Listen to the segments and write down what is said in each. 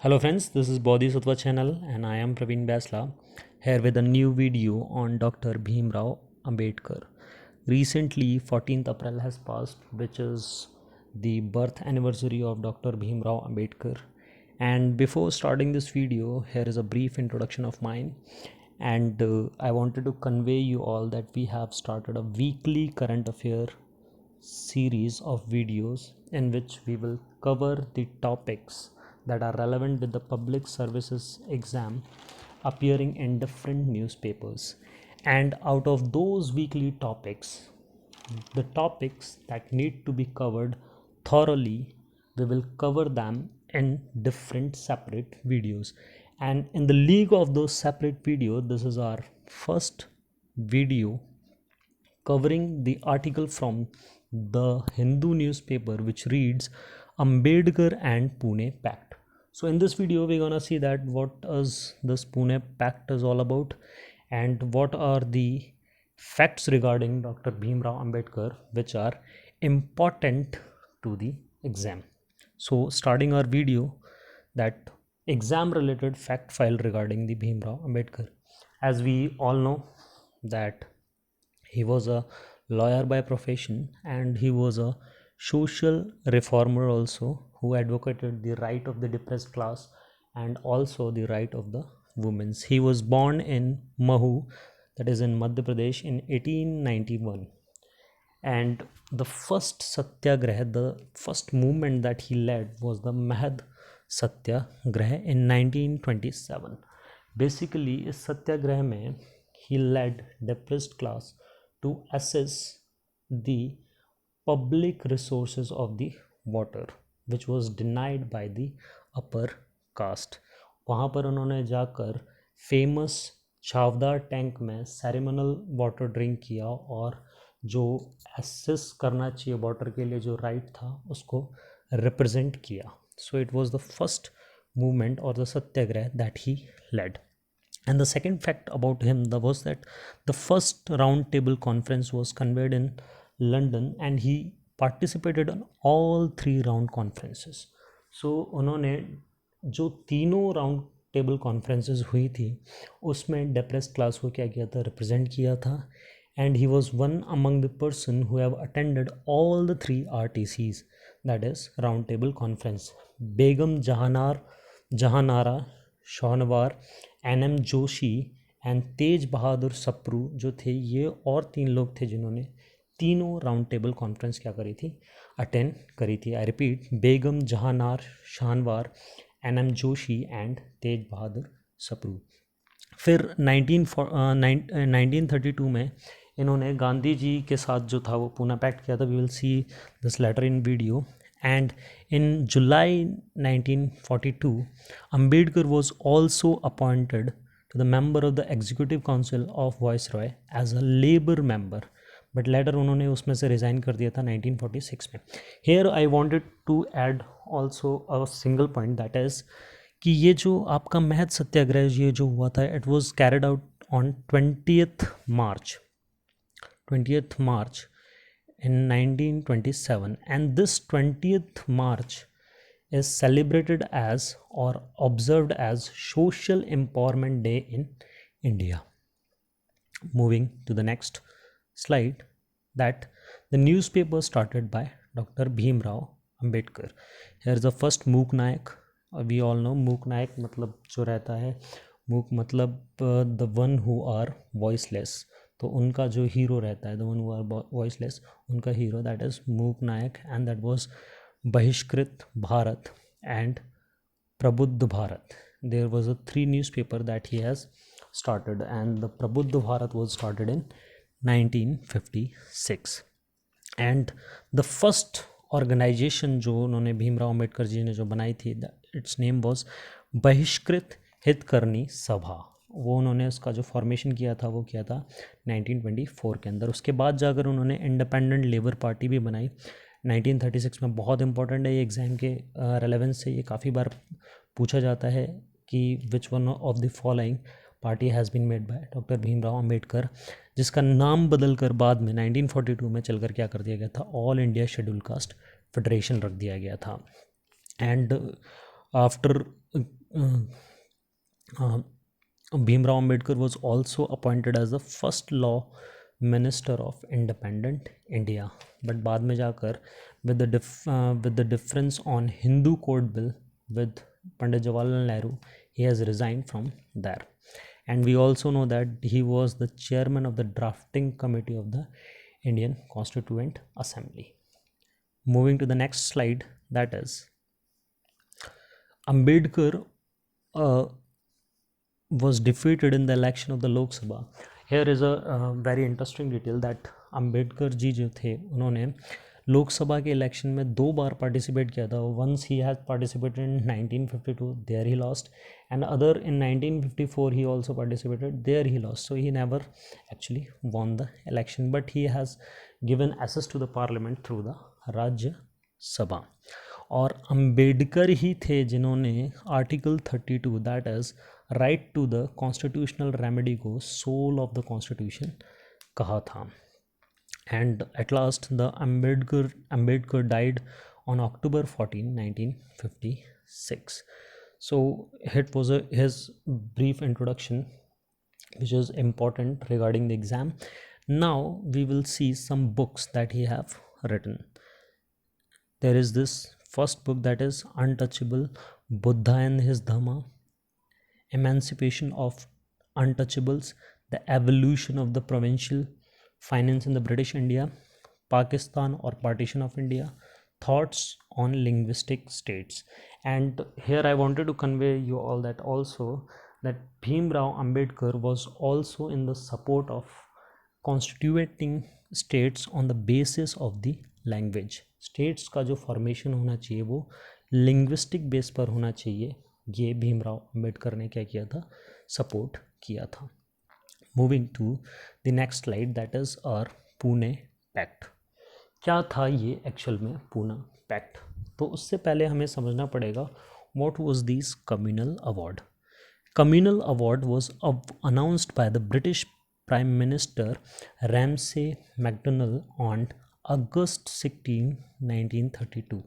Hello friends, this is Bodhisattva channel and I am Praveen Basla here with a new video on Dr. Bhimrao Ambedkar. Recently 14th April has passed, which is the birth anniversary of Dr. Bhimrao Ambedkar. And before starting this video, here is a brief introduction of mine. And I wanted to convey you all that we have started a weekly current affair series of videos in which we will cover the topics that are relevant with the public services exam appearing in different newspapers. And out of those weekly topics, the topics that need to be covered thoroughly, we will cover them in different separate videos. And in the league of those separate videos, this is our first video covering the article from the Hindu newspaper which reads Ambedkar and Pune Pact. So in this video we're gonna see that what is this Pune Pact is all about and what are the facts regarding Dr. Bhimrao Ambedkar which are important to the exam. So starting our video, that exam related fact file regarding the Bhimrao Ambedkar. As we all know that he was a lawyer by profession and he was a social reformer also, who advocated the right of the depressed class and also the right of the women. He was born in Mahu, that is in Madhya Pradesh, in 1891. And the first satyagraha, the first movement that he led was the Mahad Satyagraha in 1927. Basically इस सत्याग्रह में he led depressed class to assess the public resources of the water which was denied by the upper caste. वहाँ पर उन्होंने जाकर famous छावदार tank में ceremonial water drink किया और जो एसेस करना चाहिए वाटर के लिए जो राइट था उसको रिप्रेजेंट किया. So it was the first movement और the Satyagraha that he led. And the second fact about him was that the first round table conference was convened in London and he participated in all three round conferences. So उन्होंने जो तीनों round table conferences हुई थी उसमें depressed class को क्या किया था, रिप्रेजेंट किया था. And he was one among the person who have attended all the three RTCs, that is round table conference. Begum Jahanara Shahnawaz, N M. Joshi and Tej Bahadur Sapru जो थे, ये और तीन लोग थे जिन्होंने तीनों राउंड टेबल कॉन्फ्रेंस क्या करी थी, अटेंड करी थी. I repeat, Begum Jahanara Shahnawaz, N M. Joshi and Tej Bahadur Sapru. फिर 1932 में इन्होंने गांधी जी के साथ जो था वो पूना पैक्ट किया था. We will see this letter in video. And in July 1942, Ambedkar was also appointed to the member of the Executive Council of Viceroy as a Labour member. But later उन्होंने उसमें से resign कर दिया था 1946 में. Here I wanted to add also a single point, that is कि ये जो आपका महद सत्याग्रह ये जो हुआ था, it was carried out on 20th March in 1927, and this 20th March is celebrated as or observed as Social Empowerment Day in India. Moving to the next slide, that the newspaper started by Dr. Bhimrao Ambedkar. Here is the first Mook Nayak. We all know Mook Nayak मतलब जो रहता है, मूक मतलब the one who are voiceless. तो उनका जो hero रहता है, the one who are voiceless, उनका hero that is Mook Nayak, and that was Bahishkrit Bharat and Prabuddha Bharat. There was a 3 newspaper that he has started and the Prabuddha Bharat was started in 1956. And the first organisation जो उन्होंने भीमराव अम्बेडकर जी ने जो बनाई थी, इट्स नेम वाज बहिष्कृत हितकर्णी सभा. वो उन्होंने उसका जो फॉर्मेशन किया था वो किया था 1924 के अंदर. उसके बाद जाकर उन्होंने इंडिपेंडेंट लेबर पार्टी भी बनाई 1936 में. बहुत इंपॉर्टेंट है ये एग्ज़ाम के रेलेवेंस से, ये काफ़ी बार पूछा जाता है कि which one of the following party has been made by doctor Bhimrao Ambedkar, जिसका नाम बदल कर बाद में 1942 में चलकर क्या कर दिया गया था, all India schedule caste federation रख दिया गया था. And After Bhimrao Ambedkar was also appointed as the first law minister of independent India. But बाद में जाकर with the difference on Hindu Code Bill with Pandit Jawaharlal Nehru, he has resigned from there. And we also know that he was the chairman of the drafting committee of the Indian Constituent Assembly. Moving to the next slide, that is Ambedkar was defeated in the election of the Lok Sabha. Here is a very interesting detail that Ambedkar जी जो थे उन्होंने लोकसभा के election में 2 बार participate किया था. Once he had participated in 1952, there he lost, and other in 1954 he also participated, there he lost. So he never actually won the election, but he has given access to the parliament through the Rajya Sabha. और अंबेडकर ही थे जिन्होंने article 32 that is right to the constitutional remedy को soul of the constitution कहा था. And at last the Ambedkar died on October 14, 1956. So it was his brief introduction which is important regarding the exam. Now we will see some books that he have written. There is this first book that is Untouchable, Buddha and His Dhamma, Emancipation of Untouchables, The Evolution of the Provincial Finance in the British India, Pakistan or Partition of India, Thoughts on Linguistic States. And here I wanted to convey you all that also that Bhimrao Ambedkar was also in the support of constituting states on the basis of the language. States का जो formation होना चाहिए वो linguistic base पर होना चाहिए. ये भीमराव अंबेडकर ने क्या किया था, सपोर्ट किया था. Moving to the next slide that is our Pune pact. क्या था ये एक्चुअल में पुणे पैक्ट? तो उससे पहले हमें समझना पड़ेगा what was this communal award. Communal award was announced by the British prime minister Ramsay McDonnell on August 16, 1932.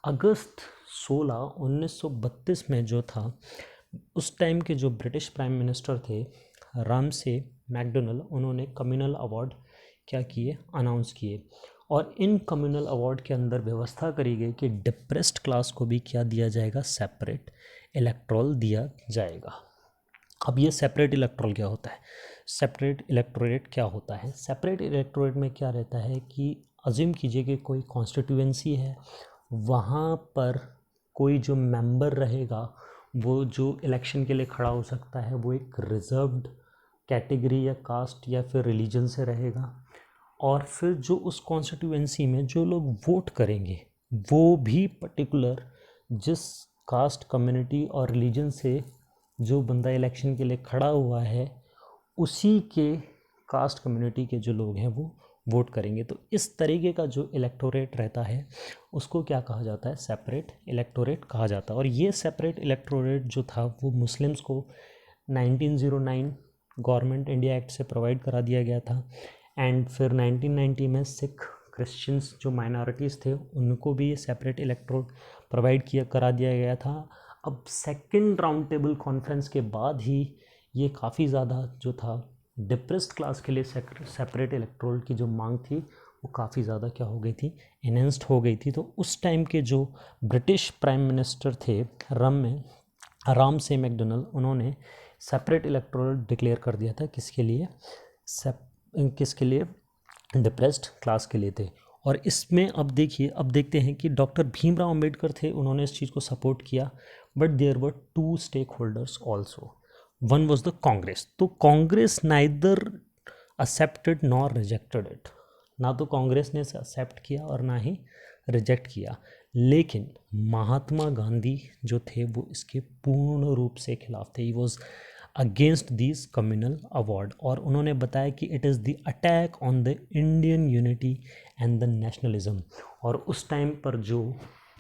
अगस्त 16, 1932 में जो था, उस टाइम के जो ब्रिटिश प्राइम मिनिस्टर थे रामसे मैकडोनल, उन्होंने कम्युनल अवार्ड क्या किए, अनाउंस किए. और इन कम्युनल अवार्ड के अंदर व्यवस्था करी गई कि डिप्रेस्ड क्लास को भी क्या दिया जाएगा, सेपरेट इलेक्टोरल दिया जाएगा. अब ये सेपरेट इलेक्टोरल क्या होता है, सेपरेट इलेक्टोरेट क्या होता है? सेपरेट इलेक्टोरेट में क्या रहता है कि अज्यूम कीजिए कि कोई कॉन्स्टिट्यूएंसी है, वहाँ पर कोई जो मेंबर रहेगा वो जो इलेक्शन के लिए खड़ा हो सकता है वो एक रिजर्व्ड कैटेगरी या कास्ट या फिर रिलीजन से रहेगा. और फिर जो उस कॉन्स्टिट्यूएंसी में जो लोग वोट करेंगे वो भी पर्टिकुलर जिस कास्ट, कम्युनिटी और रिलीजन से जो बंदा इलेक्शन के लिए खड़ा हुआ है उसी के कास्ट कम्युनिटी के जो लोग हैं वो वोट करेंगे. तो इस तरीके का जो इलेक्टोरेट रहता है उसको क्या कहा जाता है, सेपरेट इलेक्टोरेट कहा जाता है. और ये सेपरेट इलेक्टोरेट जो था वो मुस्लिम्स को 1909 गवर्नमेंट इंडिया एक्ट से प्रोवाइड करा दिया गया था. एंड फिर 1990 में सिख, क्रिश्चियंस जो माइनॉरिटीज़ थे उनको भी ये सेपरेट इलेक्टोरेट प्रोवाइड करा दिया गया था. अब सेकंड राउंड टेबल कॉन्फ्रेंस के बाद ही ये काफ़ी ज़्यादा जो था डिप्रेस्ड क्लास के लिए सेपरेट इलेक्टोरल की जो मांग थी वो काफ़ी ज़्यादा क्या हो गई थी, एनहेंस्ड हो गई थी. तो उस टाइम के जो ब्रिटिश प्राइम मिनिस्टर थे रामसे मैकडोनल, उन्होंने सेपरेट इलेक्टोरल डिक्लेयर कर दिया था. किसके लिए, डिप्रेस्ड क्लास के लिए थे. और इसमें अब देखते हैं कि डॉक्टर भीमराव अंबेडकर थे, उन्होंने इस चीज़ को सपोर्ट किया. But there were 2 stakeholders also. One was the Congress. तो Congress neither accepted nor rejected it. ना तो कांग्रेस ने एक्सेप्ट किया और ना ही रिजेक्ट किया. लेकिन महात्मा गांधी जो थे वो इसके पूर्ण रूप से खिलाफ थे. He was against this communal award. और उन्होंने बताया कि it is the attack on the Indian unity and the nationalism. और उस टाइम पर जो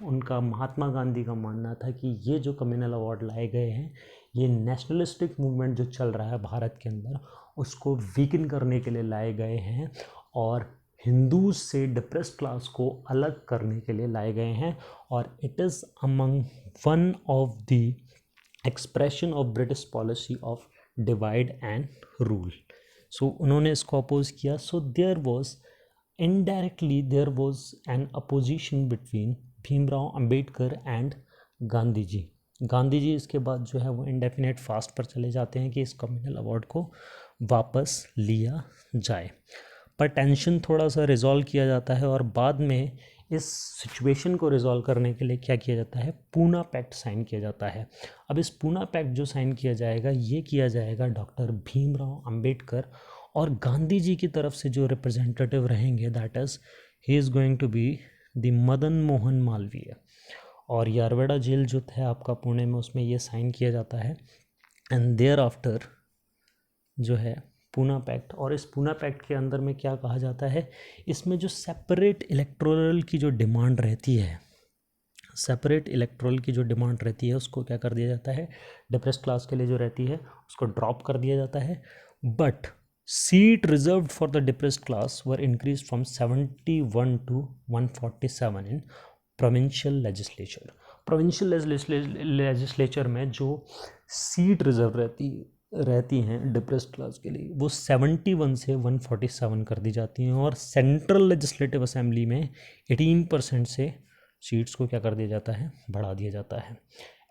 उनका महात्मा गांधी का मानना था कि ये जो कम्युनल अवार्ड लाए गए हैं ये नेशनलिस्टिक मूवमेंट जो चल रहा है भारत के अंदर उसको वीकन करने के लिए लाए गए हैं. और हिंदूज से डिप्रेस्ड क्लास को अलग करने के लिए लाए गए हैं और it is among one of the expression of British policy of divide and rule. So उन्होंने इसको अपोज किया. So there was indirectly there was an opposition between Bhimrao Ambedkar and Gandhi ji. Gandhi ji इसके बाद जो है वो इंडेफिनेट फास्ट पर चले जाते हैं कि इस कम्युनल अवार्ड को वापस लिया जाए, पर टेंशन थोड़ा सा रिजॉल्व किया जाता है और बाद में इस सिचुएशन को रिजॉल्व करने के लिए क्या किया जाता है, पूना पैक्ट साइन किया जाता है. अब इस पूना पैक्ट जो साइन किया जाएगा ये किया जाएगा डॉक्टर भीमराव अंबेडकर और गांधी जी की तरफ से जो रिप्रेजेंटेटिव रहेंगे that is he is going to be the Madan Mohan Malaviya. और यारवेड़ा जेल जो है आपका पुणे में, उसमें ये साइन किया जाता है. एंड देयर आफ्टर जो है पूना पैक्ट, और इस पूना पैक्ट के अंदर में क्या कहा जाता है, इसमें जो सेपरेट इलेक्टोरल की जो डिमांड रहती है, सेपरेट इलेक्टोरल की जो डिमांड रहती है उसको क्या कर दिया जाता है, डिप्रेस्ड क्लास के लिए जो रहती है उसको ड्रॉप कर दिया जाता है. But seat reserved for the depressed class were increase from 71 to 147 in provincial legislature. Provincial legislature में जो सीट रिजर्व रहती हैं डिप्रेस्ड क्लास के लिए वो 71 से 147 कर दी जाती हैं और सेंट्रल लेजिस्लेटिव असेंबली में 18% से सीट्स को क्या कर दिया जाता है, बढ़ा दिया जाता है.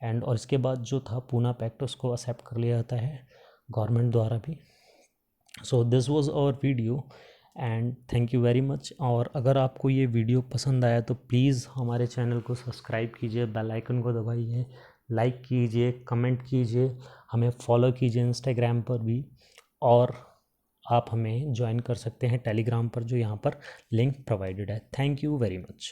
एंड और इसके बाद जो था पूना पैक्ट उसको एक्सेप्ट कर लिया जाता है गवर्नमेंट द्वारा भी. So this was our video and thank you very much. और अगर आपको ये वीडियो पसंद आया तो प्लीज़ हमारे चैनल को सब्सक्राइब कीजिए, बेल आइकन को दबाइए, लाइक कीजिए, कमेंट कीजिए, हमें फॉलो कीजिए इंस्टाग्राम पर भी, और आप हमें ज्वाइन कर सकते हैं टेलीग्राम पर जो यहाँ पर लिंक प्रोवाइडेड है. Thank you very much.